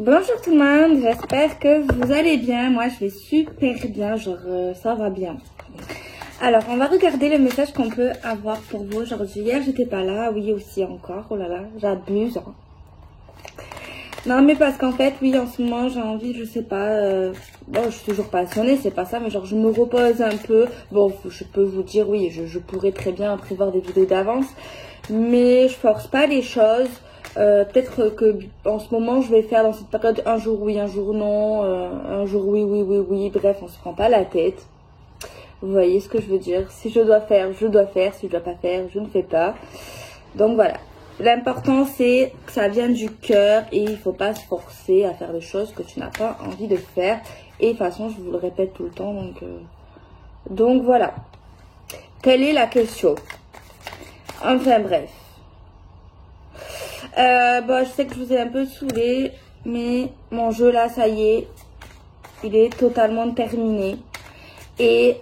Bonjour tout le monde, j'espère que vous allez bien. Moi je vais super bien, genre ça va bien. Alors on va regarder le message qu'on peut avoir pour vous aujourd'hui. Hier j'étais pas là, oui aussi encore, oh là là, j'abuse. Hein. Non mais parce qu'en fait, oui en ce moment j'ai envie, je sais pas, bon je suis toujours passionnée, c'est pas ça, mais genre je me repose un peu. Bon je peux vous dire, oui je pourrais très bien prévoir des vidéos d'avance, mais je force pas les choses. Peut-être que en ce moment je vais faire dans cette période un jour oui, un jour non, un jour oui, bref on se prend pas la tête. Vous voyez ce que je veux dire? Si je dois faire, je dois faire, si je dois pas faire, je ne fais pas. Donc voilà. L'important c'est que ça vienne du cœur et il faut pas se forcer à faire des choses que tu n'as pas envie de faire. Et de toute façon je vous le répète tout le temps, donc voilà. Quelle est la question? Enfin bref. Bon, je sais que je vous ai un peu saoulé, mais mon jeu là, ça y est, il est totalement terminé. Et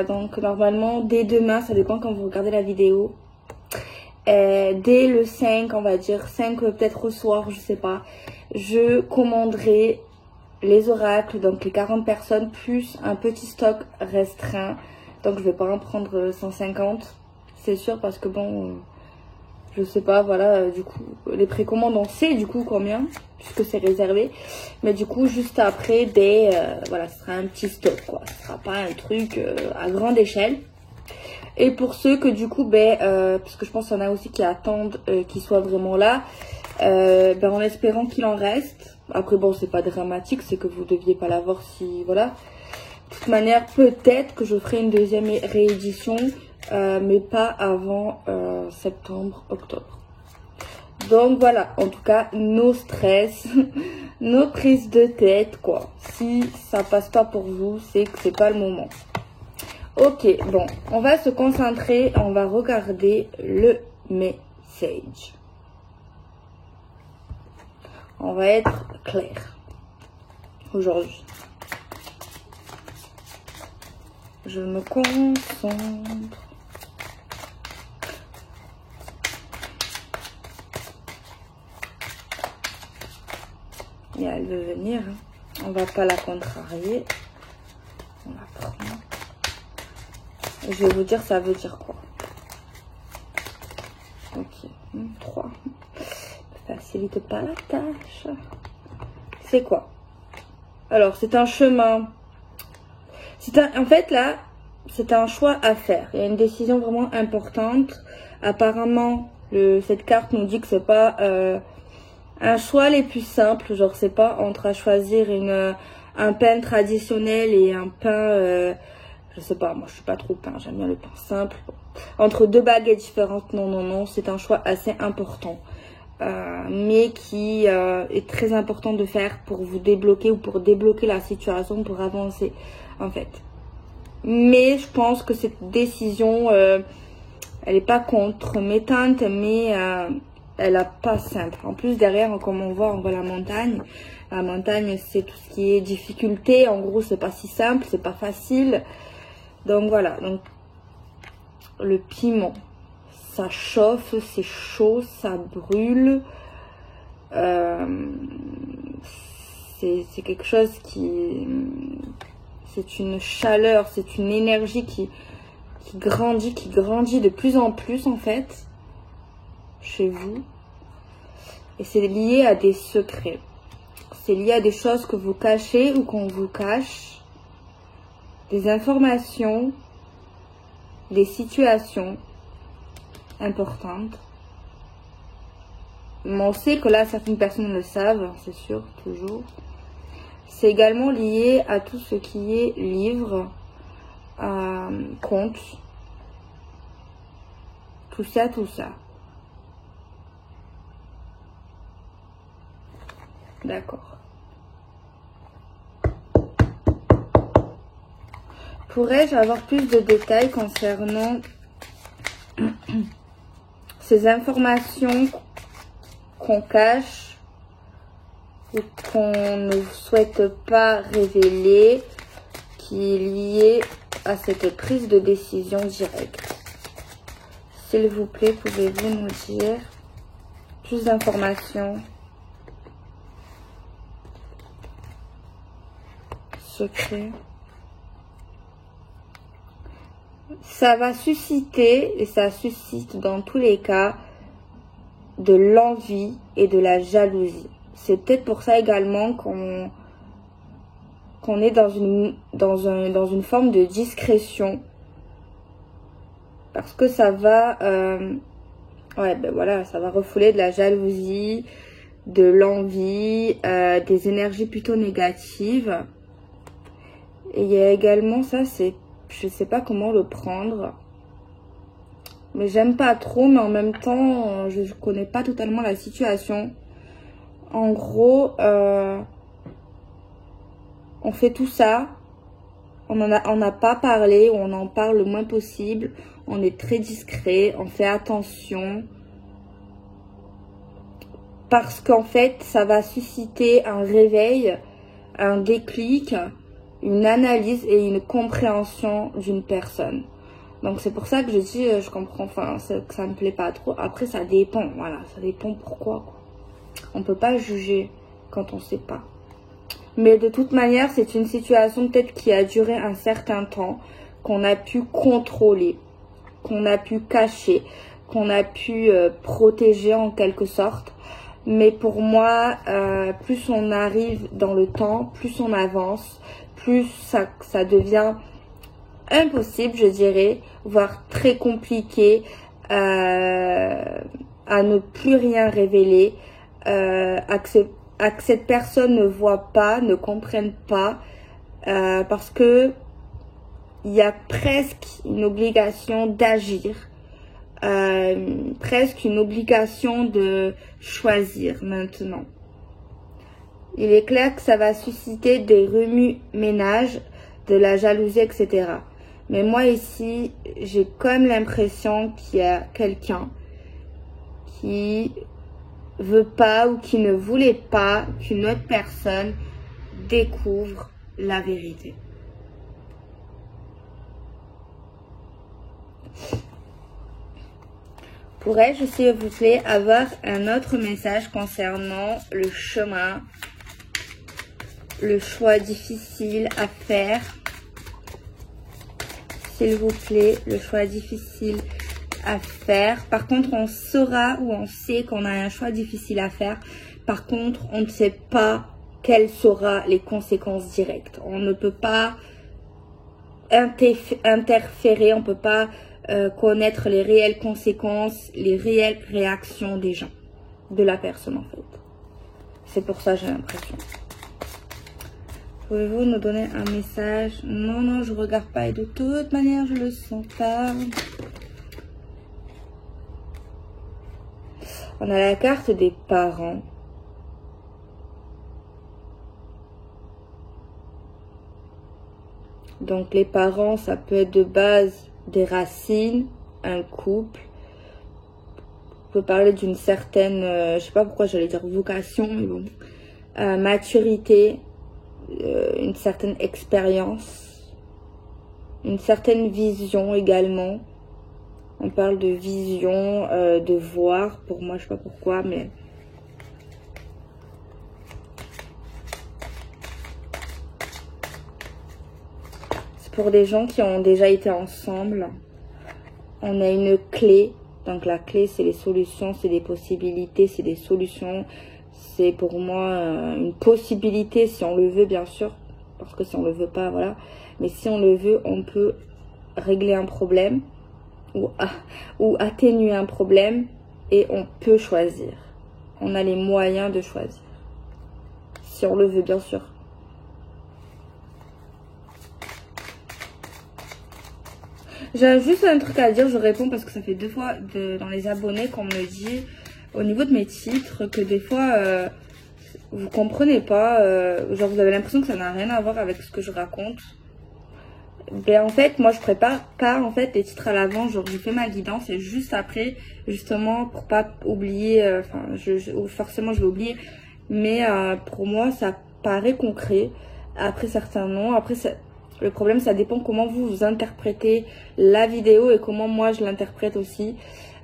donc normalement, dès demain, ça dépend quand vous regardez la vidéo, dès le 5, on va dire, 5 peut-être au soir, je sais pas, je commanderai les oracles, donc les 40 personnes, plus un petit stock restreint. Donc je vais pas en prendre 150, c'est sûr, parce que bon... je sais pas, voilà, du coup, les précommandes, on sait du coup combien, puisque c'est réservé. Mais du coup, juste après, voilà, ce sera un petit stock, quoi. Ce sera pas un truc à grande échelle. Et pour ceux que du coup, parce que je pense qu'il y en a aussi qui attendent qu'ils soient vraiment là, en espérant qu'il en reste. Après, bon, c'est pas dramatique, c'est que vous deviez pas l'avoir si, voilà. De toute manière, peut-être que je ferai une deuxième réédition. Mais pas avant septembre, octobre. Donc voilà, en tout cas, nos stress, nos prises de tête, quoi. Si ça passe pas pour vous, c'est que c'est pas le moment. Ok, bon, on va se concentrer, on va regarder le message. On va être clair aujourd'hui. Je me concentre. Et elle veut venir, hein. On va pas la contrarier. On va prendre. Et je vais vous dire ça veut dire quoi. Ok, 3. Ne facilite pas la tâche. C'est quoi? Alors, c'est un chemin. En fait, là, c'est un choix à faire. Il y a une décision vraiment importante. Apparemment, cette carte nous dit que c'est pas... un choix les plus simples, genre c'est pas entre à choisir un pain traditionnel et un pain, je sais pas, moi je suis pas trop pain, j'aime bien le pain simple. Entre deux baguettes différentes, non, c'est un choix assez important. Mais qui est très important de faire pour vous débloquer ou pour débloquer la situation, pour avancer en fait. Mais je pense que cette décision, elle est pas compromettante, mais... elle n'est pas simple. En plus, derrière, comme on voit la montagne. La montagne, c'est tout ce qui est difficulté. En gros, c'est pas si simple, c'est pas facile. Donc voilà. Donc le piment, ça chauffe, c'est chaud, ça brûle. C'est quelque chose qui... c'est une chaleur, c'est une énergie qui grandit de plus en plus en fait. Chez vous, et c'est lié à des secrets, c'est lié à des choses que vous cachez ou qu'on vous cache, des informations, des situations importantes. Mais on sait que là certaines personnes le savent, c'est sûr, toujours. C'est également lié à tout ce qui est livre, conte, tout ça. D'accord. Pourrais-je avoir plus de détails concernant ces informations qu'on cache ou qu'on ne souhaite pas révéler, qui est liée à cette prise de décision directe? S'il vous plaît, pouvez-vous nous dire plus d'informations? secret. Ça va susciter, et ça suscite dans tous les cas, de l'envie et de la jalousie. C'est peut-être pour ça également qu'on est dans une forme de discrétion. Parce que ça va... ouais, ben voilà, ça va refouler de la jalousie, de l'envie, des énergies plutôt négatives. Et il y a également ça, c'est... Je sais pas comment le prendre. Mais j'aime pas trop, mais en même temps, je connais pas totalement la situation. En gros, on fait tout ça. On n'a pas parlé, ou on en parle le moins possible. On est très discret, on fait attention. Parce qu'en fait, ça va susciter un réveil, un déclic, une analyse et une compréhension d'une personne. Donc c'est pour ça que je dis, je comprends, enfin, que ça me plaît pas trop. Après, ça dépend, voilà, ça dépend pourquoi, quoi. On peut pas juger quand on sait pas. Mais de toute manière, c'est une situation peut-être qui a duré un certain temps, qu'on a pu contrôler, qu'on a pu cacher, qu'on a pu protéger en quelque sorte. Mais pour moi, plus on arrive dans le temps, plus on avance, plus ça devient impossible, je dirais, voire très compliqué à ne plus rien révéler, à que cette personne ne voit pas, ne comprenne pas, parce que il y a presque une obligation d'agir, presque une obligation de choisir maintenant. Il est clair que ça va susciter des remue-ménages, de la jalousie, etc. Mais moi ici, j'ai quand même l'impression qu'il y a quelqu'un qui veut pas ou qui ne voulait pas qu'une autre personne découvre la vérité. Pourrais-je, s'il vous plaît, avoir un autre message concernant le chemin, le choix difficile à faire? S'il vous plaît, le choix difficile à faire. Par contre, on saura ou on sait qu'on a un choix difficile à faire. Par contre, on ne sait pas quelles seront les conséquences directes. On ne peut pas interférer, on ne peut pas connaître les réelles conséquences, les réelles réactions des gens, de la personne en fait. C'est pour ça j'ai l'impression. Pouvez-vous nous donner un message? Non, non, je regarde pas et de toute manière je le sens pas. On a la carte des parents. Donc les parents, ça peut être de base des racines, un couple. On peut parler d'une certaine, je sais pas pourquoi j'allais dire vocation, mais bon, maturité, une certaine expérience, une certaine vision également. On parle de vision, de voir, pour moi je sais pas pourquoi, mais c'est pour des gens qui ont déjà été ensemble. On a une clé, donc la clé c'est les solutions, c'est des possibilités, c'est des solutions. C'est pour moi une possibilité si on le veut bien sûr, parce que si on le veut pas, voilà. Mais si on le veut, on peut régler un problème ou atténuer un problème et on peut choisir. On a les moyens de choisir. Si on le veut bien sûr. J'ai juste un truc à dire, je réponds parce que ça fait 2 fois dans les abonnés qu'on me dit au niveau de mes titres que des fois vous comprenez pas, genre vous avez l'impression que ça n'a rien à voir avec ce que je raconte. Ben en fait moi je prépare pas en fait les titres à l'avant, genre je fais ma guidance et juste après justement pour pas oublier, enfin forcément je vais oublier, mais pour moi ça paraît concret. Après certains non, après le problème ça dépend comment vous interprétez la vidéo et comment moi je l'interprète aussi.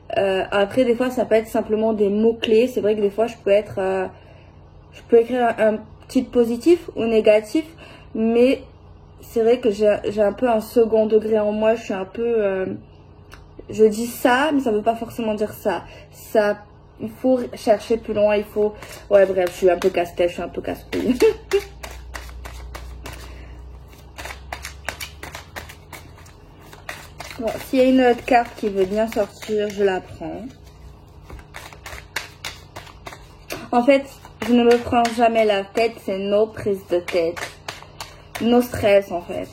Après des fois ça peut être simplement des mots clés. C'est vrai que des fois je peux écrire un titre positif ou négatif, Mais c'est vrai que j'ai un peu un second degré en moi. Je suis un peu... je dis ça, mais ça veut pas forcément dire ça. Il faut chercher plus loin, il faut... Ouais, bref, je suis un peu casse-tête, je suis un peu casse-couille. Bon, s'il y a une autre carte qui veut bien sortir, je la prends. En fait, je ne me prends jamais la tête, c'est nos prises de tête. Nos stress, en fait.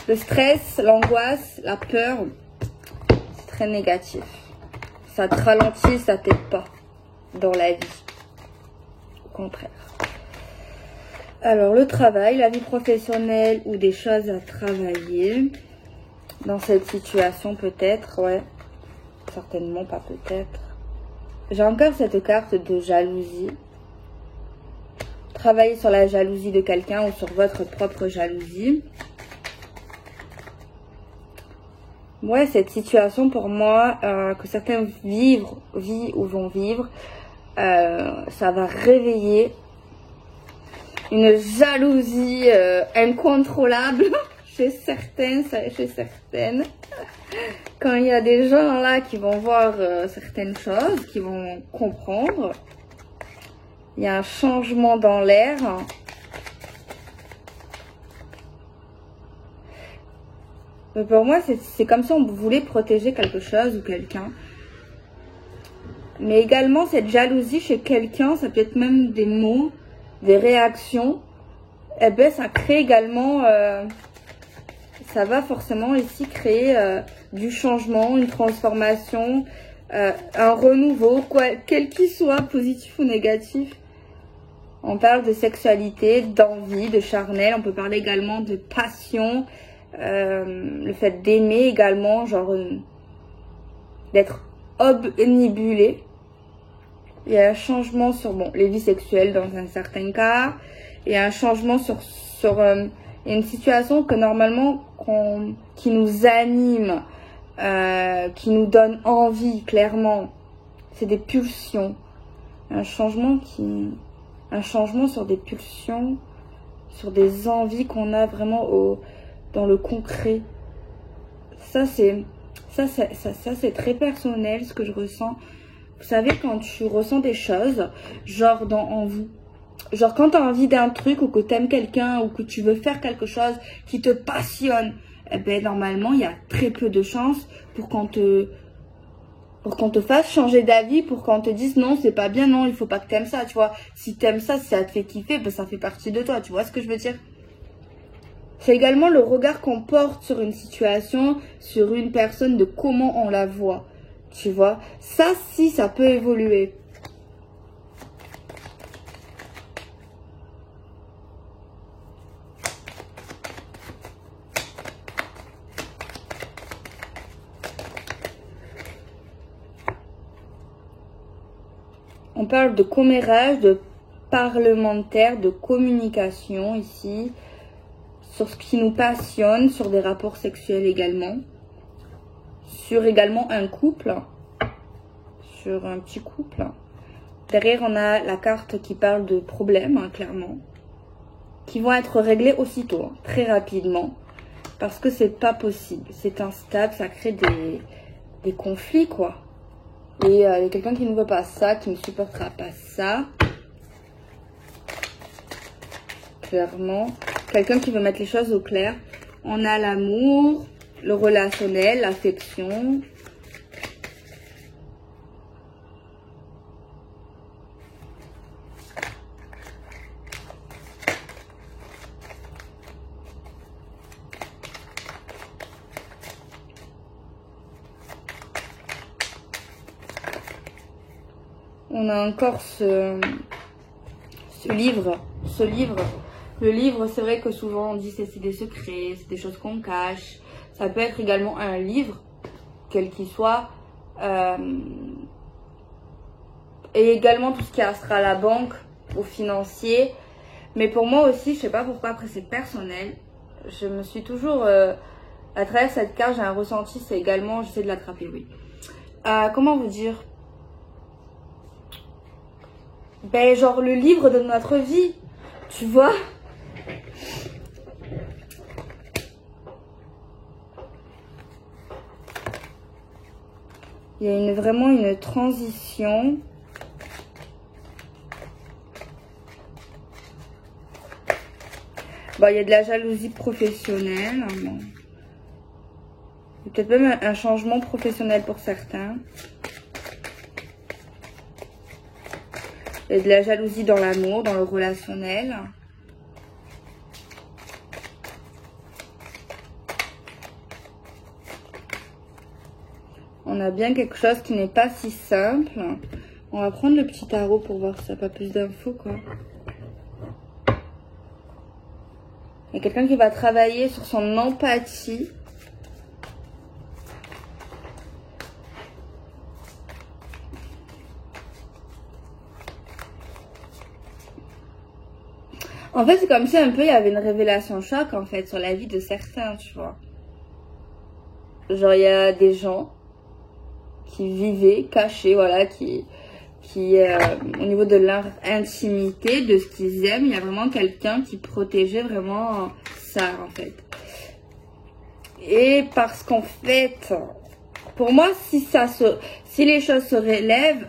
Le stress, l'angoisse, la peur, c'est très négatif. Ça te ralentit, ça t'aide pas dans la vie. Au contraire. Alors, le travail, la vie professionnelle ou des choses à travailler. Dans cette situation, peut-être, ouais. Certainement pas peut-être. J'ai encore cette carte de jalousie. Travailler sur la jalousie de quelqu'un ou sur votre propre jalousie. Ouais, cette situation pour moi, que certains vivent ou vont vivre, ça va réveiller une jalousie incontrôlable chez certaines. Quand il y a des gens là qui vont voir certaines choses, qui vont comprendre, il y a un changement dans l'air. Mais pour moi, c'est comme si on voulait protéger quelque chose ou quelqu'un. Mais également, cette jalousie chez quelqu'un, ça peut être même des mots, des réactions. Eh ben, ça crée également... ça va forcément ici créer du changement, une transformation, un renouveau, quel qu'il soit, positif ou négatif. On parle de sexualité, d'envie, de charnel. On peut parler également de passion, le fait d'aimer également, genre d'être obnubilé. Il y a un changement sur les vies sexuelles dans un certain cas. Il y a un changement sur une situation que normalement qui nous anime, qui nous donne envie, clairement. C'est des pulsions. Un changement sur des pulsions, sur des envies qu'on a vraiment dans le concret. Ça c'est très personnel, ce que je ressens. Vous savez, quand tu ressens des choses, genre en vous. Genre quand tu as envie d'un truc ou que tu aimes quelqu'un ou que tu veux faire quelque chose qui te passionne, eh ben normalement, il y a très peu de chances pour qu'on te fasse changer d'avis, pour qu'on te dise non, c'est pas bien, non, il faut pas que tu aimes ça, tu vois. Si tu aimes ça, si ça te fait kiffer, ben ça fait partie de toi, tu vois ce que je veux dire? C'est également le regard qu'on porte sur une situation, sur une personne, de comment on la voit, tu vois. Ça, si, ça peut évoluer. On parle de commérage, de parlementaire, de communication ici, sur ce qui nous passionne, sur des rapports sexuels également, sur également un couple, sur un petit couple. Derrière, on a la carte qui parle de problèmes, clairement, qui vont être réglés aussitôt, très rapidement, parce que c'est pas possible, c'est instable, ça crée des conflits, quoi. Et il y a quelqu'un qui ne veut pas ça, qui ne supportera pas ça. Clairement. Quelqu'un qui veut mettre les choses au clair. On a l'amour, le relationnel, l'affection. On a encore ce livre. Le livre, c'est vrai que souvent on dit c'est des secrets, c'est des choses qu'on cache. Ça peut être également un livre, quel qu'il soit. Et également tout ce qui sera la banque, au financier. Mais pour moi aussi, je sais pas pourquoi, après c'est personnel. Je me suis toujours... à travers cette carte, j'ai un ressenti, c'est également... J'essaie de l'attraper, oui. Comment vous dire? Ben, genre le livre de notre vie. Tu vois? Il y a vraiment une transition. Bon, il y a de la jalousie professionnelle. Bon. Peut-être même un changement professionnel pour certains. Il y a de la jalousie dans l'amour, dans le relationnel. On a bien quelque chose qui n'est pas si simple. On va prendre le petit tarot pour voir si ça n'a pas plus d'infos, quoi. Il y a quelqu'un qui va travailler sur son empathie. En fait, c'est comme si un peu il y avait une révélation choc, en fait, sur la vie de certains, tu vois. Genre, il y a des gens qui vivaient cachés, voilà, qui au niveau de leur intimité, de ce qu'ils aiment, il y a vraiment quelqu'un qui protégeait vraiment ça, en fait. Et parce qu'en fait, pour moi, si les choses se relèvent,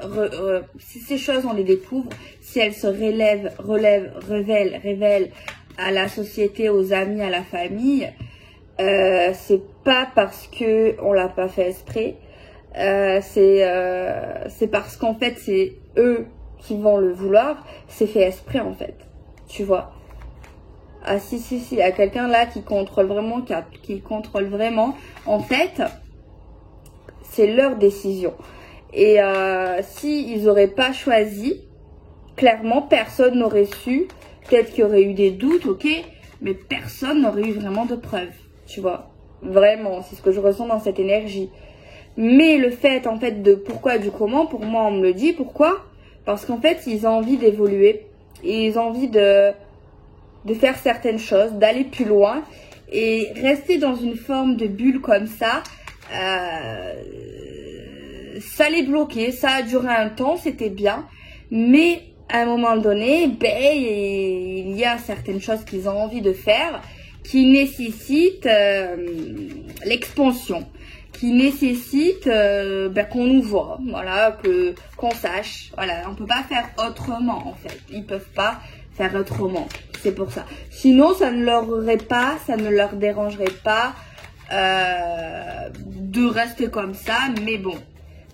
si ces choses, on les découvre, si elles se révèlent à la société, aux amis, à la famille, c'est pas parce que on l'a pas fait exprès. C'est parce qu'en fait c'est eux qui vont le vouloir, c'est fait exprès en fait, tu vois. Ah si, il y a quelqu'un là qui contrôle vraiment, qui contrôle vraiment, en fait c'est leur décision. Et si ils auraient pas choisi, clairement personne n'aurait su. Peut-être qu'il y aurait eu des doutes, ok, mais personne n'aurait eu vraiment de preuves, tu vois. Vraiment, c'est ce que je ressens dans cette énergie. Mais le fait, en fait, de pourquoi, du comment, pour moi, on me le dit. Pourquoi? Parce qu'en fait, ils ont envie d'évoluer. Ils ont envie de faire certaines choses, d'aller plus loin. Et rester dans une forme de bulle comme ça, ça les bloquait. Ça a duré un temps, c'était bien. Mais à un moment donné, ben, il y a certaines choses qu'ils ont envie de faire qui nécessitent l'expansion, qui nécessitent qu'on nous voit, voilà, qu'on sache, voilà, on peut pas faire autrement en fait, ils peuvent pas faire autrement, c'est pour ça. Sinon, ça ne leur dérangerait pas de rester comme ça, mais bon,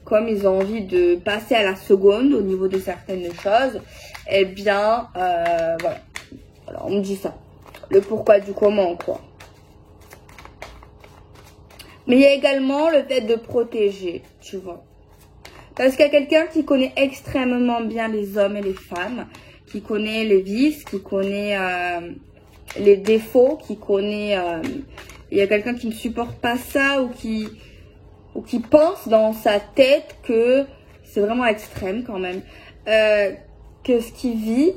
comme ils ont envie de passer à la seconde au niveau de certaines choses, eh bien, voilà, alors on me dit ça, le pourquoi du comment, quoi. Mais il y a également le fait de protéger, tu vois. Parce qu'il y a quelqu'un qui connaît extrêmement bien les hommes et les femmes, qui connaît les vices, qui connaît les défauts, qui connaît... il y a quelqu'un qui ne supporte pas ça ou qui pense dans sa tête que c'est vraiment extrême quand même. Que ce qu'il vit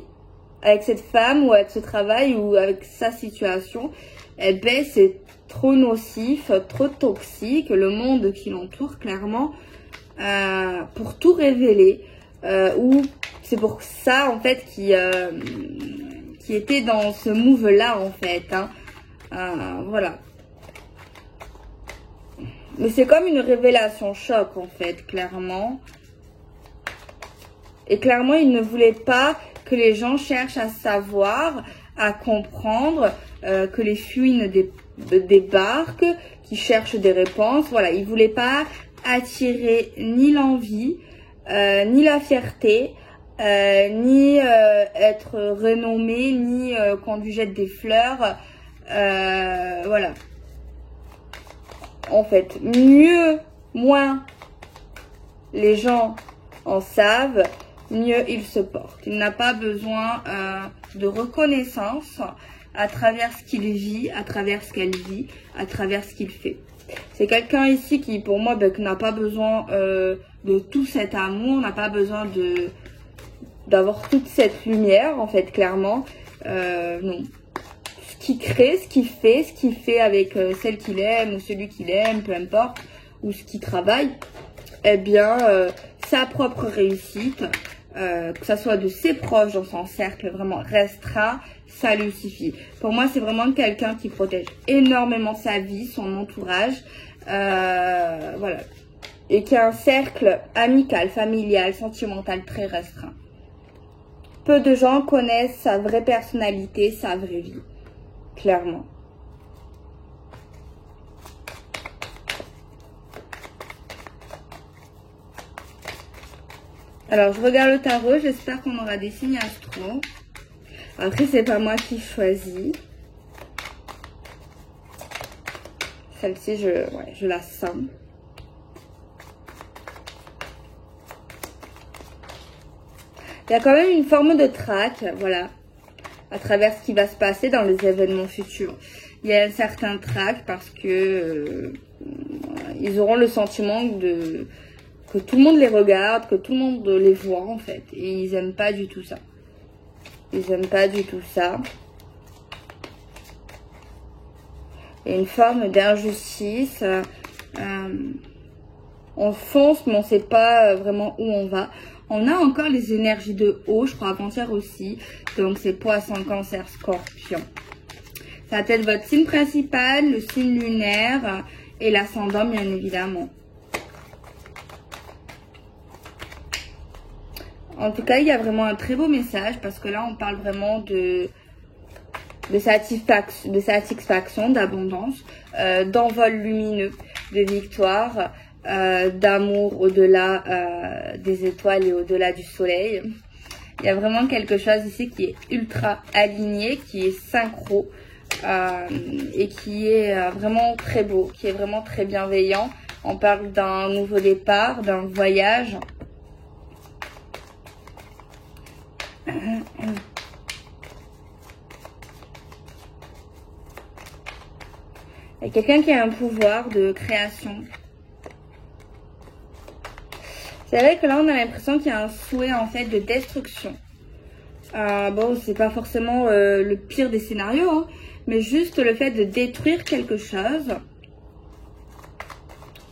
avec cette femme ou avec ce travail ou avec sa situation, eh ben c'est trop nocif, trop toxique, le monde qui l'entoure clairement, pour tout révéler, ou c'est pour ça en fait qui était dans ce move là en fait, hein. Voilà. Mais c'est comme une révélation choc en fait, clairement. Et clairement, il ne voulait pas que les gens cherchent à savoir, à comprendre, que les fuites débarquent, qui cherchent des réponses. Voilà, il voulait pas attirer ni l'envie, ni la fierté, ni être renommé, ni qu'on lui jette des fleurs. Voilà. En fait, moins les gens en savent, mieux il se porte. Il n'a pas besoin de reconnaissance à travers ce qu'il vit, à travers ce qu'elle vit, à travers ce qu'il fait. C'est quelqu'un ici qui, pour moi, n'a pas besoin de tout cet amour, n'a pas besoin d'avoir toute cette lumière, en fait, clairement. Non. Ce qu'il crée, ce qu'il fait avec celle qu'il aime ou celui qu'il aime, peu importe, ou ce qu'il travaille, eh bien, sa propre réussite, que ça soit de ses proches dans son cercle vraiment restreint, ça lui suffit. Pour moi, c'est vraiment quelqu'un qui protège énormément sa vie, son entourage, voilà. Et qui a un cercle amical, familial, sentimental très restreint. Peu de gens connaissent sa vraie personnalité, sa vraie vie, clairement. Alors, je regarde le tarot, j'espère qu'on aura des signes astro. Après, c'est pas moi qui choisis. Celle-ci, je la sens. Il y a quand même une forme de trac, voilà, à travers ce qui va se passer dans les événements futurs. Il y a un certain trac parce que ils auront le sentiment que tout le monde les regarde, que tout le monde les voit en fait. Et ils aiment pas du tout ça. Ils aiment pas du tout ça. Il y a une forme d'injustice. On fonce mais on sait pas vraiment où on va. On a encore les énergies de eau, je crois avant-hier aussi. Donc, c'est Poisson, Cancer, Scorpion. Ça va être votre signe principal, le signe lunaire et l'ascendant, bien évidemment. En tout cas, il y a vraiment un très beau message parce que là, on parle vraiment de satisfaction, d'abondance, d'envol lumineux, de victoire. D'amour au-delà des étoiles et au-delà du soleil. Il y a vraiment quelque chose ici qui est ultra aligné, qui est synchro et qui est vraiment très beau, qui est vraiment très bienveillant. On parle d'un nouveau départ, d'un voyage. Il y a quelqu'un qui a un pouvoir de création. C'est vrai que là, on a l'impression qu'il y a un souhait, en fait, de destruction. Bon, c'est pas forcément le pire des scénarios, hein, mais juste le fait de détruire quelque chose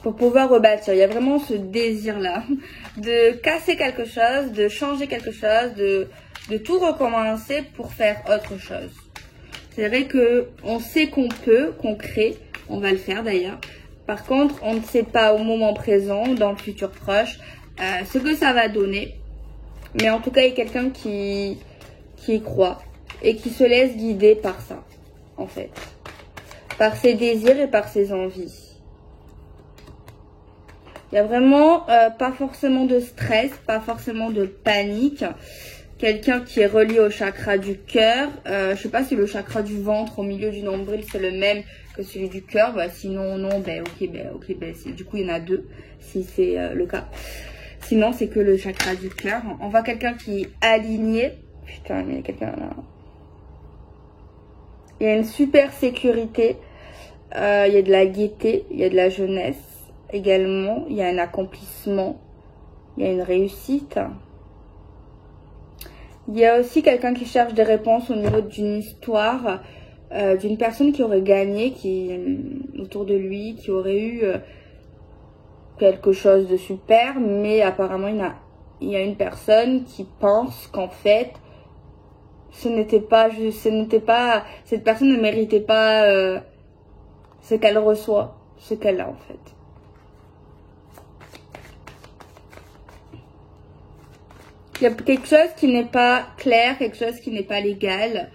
pour pouvoir rebâtir. Il y a vraiment ce désir-là de casser quelque chose, de changer quelque chose, de tout recommencer pour faire autre chose. C'est vrai que on sait qu'on peut, qu'on crée, on va le faire d'ailleurs. Par contre, on ne sait pas au moment présent, dans le futur proche, ce que ça va donner. Mais en tout cas, il y a quelqu'un qui y croit et qui se laisse guider par ça, en fait. Par ses désirs et par ses envies. Il y a vraiment pas forcément de stress, pas forcément de panique. Quelqu'un qui est relié au chakra du cœur. Je sais pas si le chakra du ventre au milieu du nombril c'est le même que celui du cœur. Bah, sinon non, ok, du coup il y en a deux si c'est le cas. Sinon c'est que le chakra du cœur. On voit quelqu'un qui est aligné. Putain, mais il y a quelqu'un là. Il y a une super sécurité. Il y a de la gaieté, il y a de la jeunesse également. Il y a un accomplissement. Il y a une réussite. Il y a aussi quelqu'un qui cherche des réponses au niveau d'une histoire, d'une personne qui aurait gagné, autour de lui, qui aurait eu quelque chose de super, mais apparemment il y a une personne qui pense qu'en fait, cette personne ne méritait pas ce qu'elle reçoit, ce qu'elle a en fait. Il y a quelque chose qui n'est pas clair, quelque chose qui n'est pas légal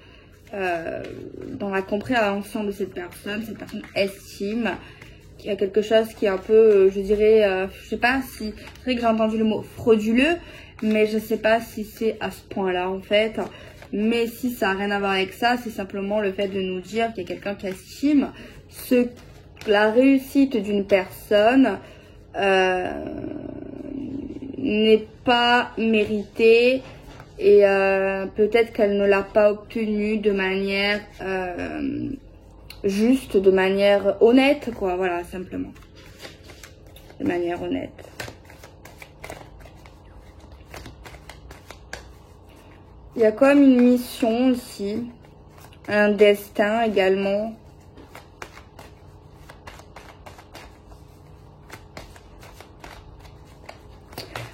dans la compréhension de cette personne. Cette personne estime qu'il y a quelque chose qui est un peu, je dirais, je sais pas si, c'est vrai que j'ai entendu le mot frauduleux, mais je sais pas si c'est à ce point-là en fait. Mais si ça n'a rien à voir avec ça, c'est simplement le fait de nous dire qu'il y a quelqu'un qui estime la réussite d'une personne n'est pas méritée et peut-être qu'elle ne l'a pas obtenue de manière juste, de manière honnête, quoi, voilà, simplement. De manière honnête. Il y a comme une mission ici, un destin également.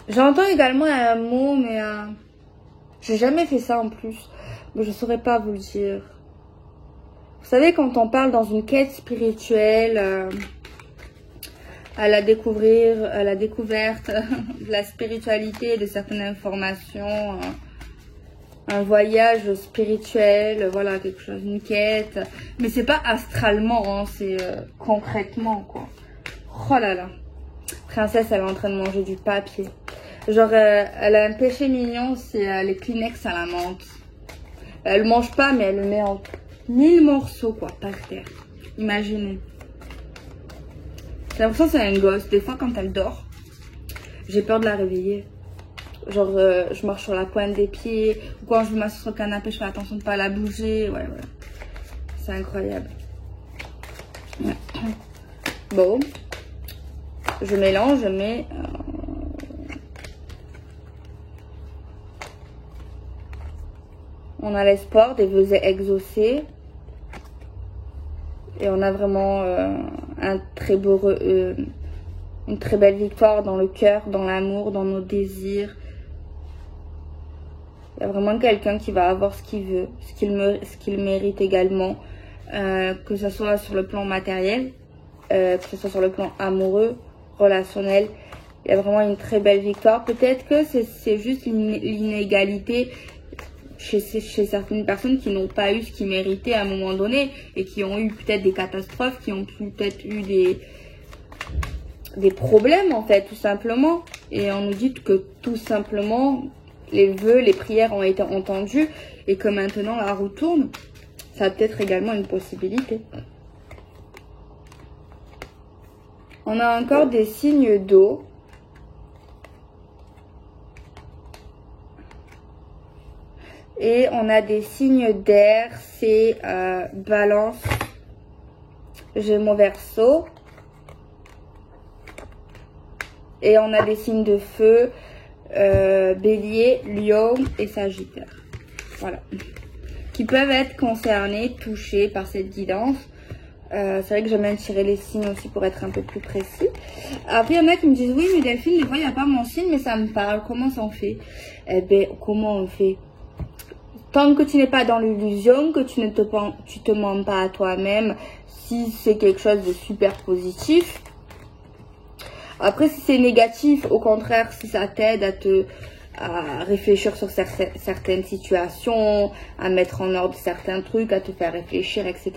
J'entends également un mot, mais j'ai jamais fait ça en plus. Mais je saurais pas vous le dire. Vous savez, quand on parle dans une quête spirituelle, à la découverte de la spiritualité, de certaines informations, un voyage spirituel, voilà, quelque chose, une quête. Mais c'est pas astralement, hein, c'est concrètement, quoi. Oh là là. Princesse, elle est en train de manger du papier. Genre, elle a un péché mignon, c'est les Kleenex à la menthe. Elle mange pas, mais elle le met en 1000 morceaux, quoi, par terre. Imaginez. J'ai l'impression que c'est un gosse. Des fois, quand elle dort, j'ai peur de la réveiller. Genre, je marche sur la pointe des pieds. Ou quand je m'assois sur le canapé, je fais attention de ne pas la bouger. Ouais, ouais. C'est incroyable. Bon. Je mélange, mais... on a l'espoir des vœux exaucés. Et on a vraiment un très beau... une très belle victoire dans le cœur, dans l'amour, dans nos désirs. Il y a vraiment quelqu'un qui va avoir ce qu'il veut, ce qu'il mérite également. Que ce soit sur le plan matériel, que ce soit sur le plan amoureux, relationnel. Il y a vraiment une très belle victoire. Peut-être que c'est juste l'inégalité chez certaines personnes qui n'ont pas eu ce qu'ils méritaient à un moment donné et qui ont eu peut-être des catastrophes, qui ont peut-être eu des problèmes en fait, tout simplement. Et on nous dit que tout simplement, les vœux, les prières ont été entendus et que maintenant la roue tourne. Ça a peut-être également une possibilité. On a encore des signes d'eau. Et on a des signes d'air, c'est Balance, Gémeaux, Verseau. Et on a des signes de feu, Bélier, Lion et Sagittaire. Voilà. Qui peuvent être concernés, touchés par cette guidance. C'est vrai que j'aime bien tirer les signes aussi pour être un peu plus précis. Après, il y en a qui me disent, oui, mais Delphine, des fois, il n'y a pas mon signe, mais ça me parle. Comment ça on fait? Eh bien, comment on fait? Tant que tu n'es pas dans l'illusion, que tu te mens pas à toi-même, si c'est quelque chose de super positif. Après, si c'est négatif, au contraire, si ça t'aide à réfléchir sur certaines situations, à mettre en ordre certains trucs, à te faire réfléchir, etc.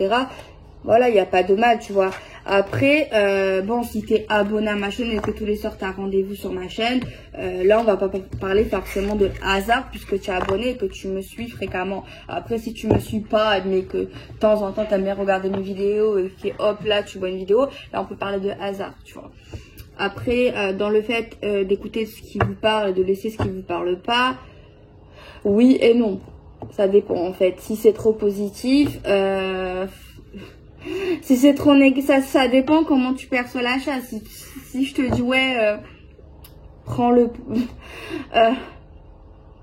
Voilà, il n'y a pas de mal, tu vois. Après, bon, si tu es abonné à ma chaîne et que tous les soirs tu as rendez-vous sur ma chaîne, là, on va pas parler forcément de hasard puisque tu es abonné et que tu me suis fréquemment. Après, si tu me suis pas, mais que de temps en temps tu aimes bien regarder mes vidéos et que hop, là, tu vois une vidéo, là, on peut parler de hasard, tu vois. Après, dans le fait d'écouter ce qui vous parle et de laisser ce qui vous parle pas, oui et non. Ça dépend, en fait. Si c'est trop positif... si c'est trop négatif, ça dépend comment tu perçois la chasse. Si je te dis ouais, prends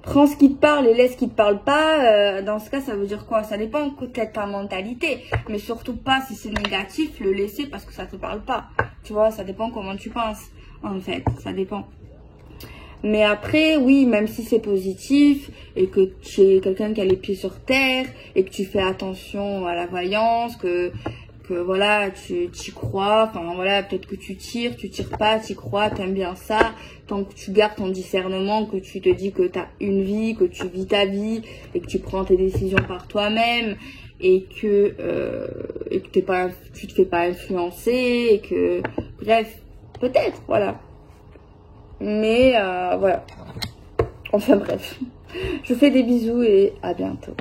prends ce qui te parle et laisse ce qui te parle pas, dans ce cas ça veut dire quoi? Ça dépend peut-être ta mentalité, mais surtout pas si c'est négatif, le laisser parce que ça te parle pas. Tu vois, ça dépend comment tu penses en fait, ça dépend. Mais après, oui, même si c'est positif et que tu es quelqu'un qui a les pieds sur terre et que tu fais attention à la voyance, que voilà, tu crois, enfin voilà, peut-être que tu tires pas, tu crois, t'aimes bien ça, tant que tu gardes ton discernement, que tu te dis que t'as une vie, que tu vis ta vie et que tu prends tes décisions par toi-même et que tu te fais pas influencer et que, bref, peut-être, voilà. Mais voilà. Enfin bref. Je vous fais des bisous et à bientôt.